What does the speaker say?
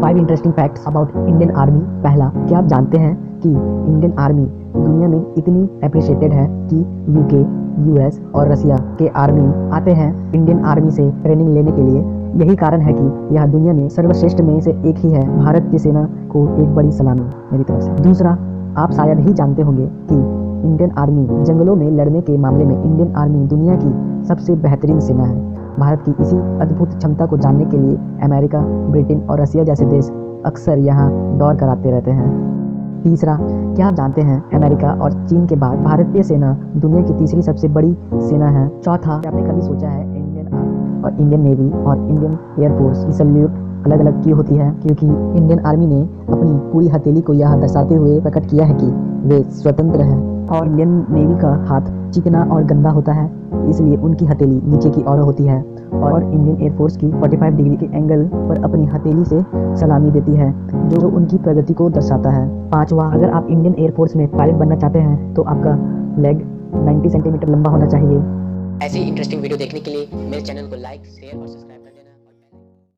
5 interesting facts about Indian army. पहला, क्या आप जानते हैं कि इंडियन आर्मी दुनिया में इतनी अप्रिशिएटेड है कि यूके, यूएस और रसिया के आर्मी आते हैं इंडियन आर्मी से ट्रेनिंग लेने के लिए। यही कारण है कि यह दुनिया में सर्वश्रेष्ठ में से एक ही है। भारत की सेना को एक बड़ी सलामी मेरी तरफ से। दूसरा, आप शायद ही जानते होंगे कि इंडियन आर्मी जंगलों में लड़ने के मामले में इंडियन आर्मी दुनिया की सबसे बेहतरीन सेना है। भारत की इसी अद्भुत क्षमता को जानने के लिए अमेरिका, ब्रिटेन और रसिया जैसे देश अक्सर यहाँ दौड़ कर आते रहते हैं। तीसरा, क्या आप जानते हैं अमेरिका और चीन के बाद भारतीय सेना दुनिया की तीसरी सबसे बड़ी सेना है। चौथा, आपने कभी सोचा है इंडियन आर्मी और इंडियन नेवी और इंडियन एयरफोर्स की सैल्यूट अलग अलग क्यों होती है? क्योंकि इंडियन आर्मी ने अपनी पूरी हथेली को यह दर्शाते हुए प्रकट किया है कि वे स्वतंत्र हैं, और इंडियन नेवी का हाथ चिकना और गंदा होता है, इसलिए उनकी हथेली नीचे की ओर होती है, और इंडियन एयरफोर्स की 45 डिग्री के एंगल पर अपनी हथेली से सलामी देती है, जो उनकी प्रगति को दर्शाता है। पांचवा, अगर आप इंडियन एयरफोर्स में पायलट बनना चाहते हैं तो आपका लेग 90 सेंटीमीटर लंबा होना चाहिए। ऐसी इंटरेस्टिंग वीडियो देखने के लिए मेरे चैनल को लाइक, शेयर और सब्सक्राइब करें।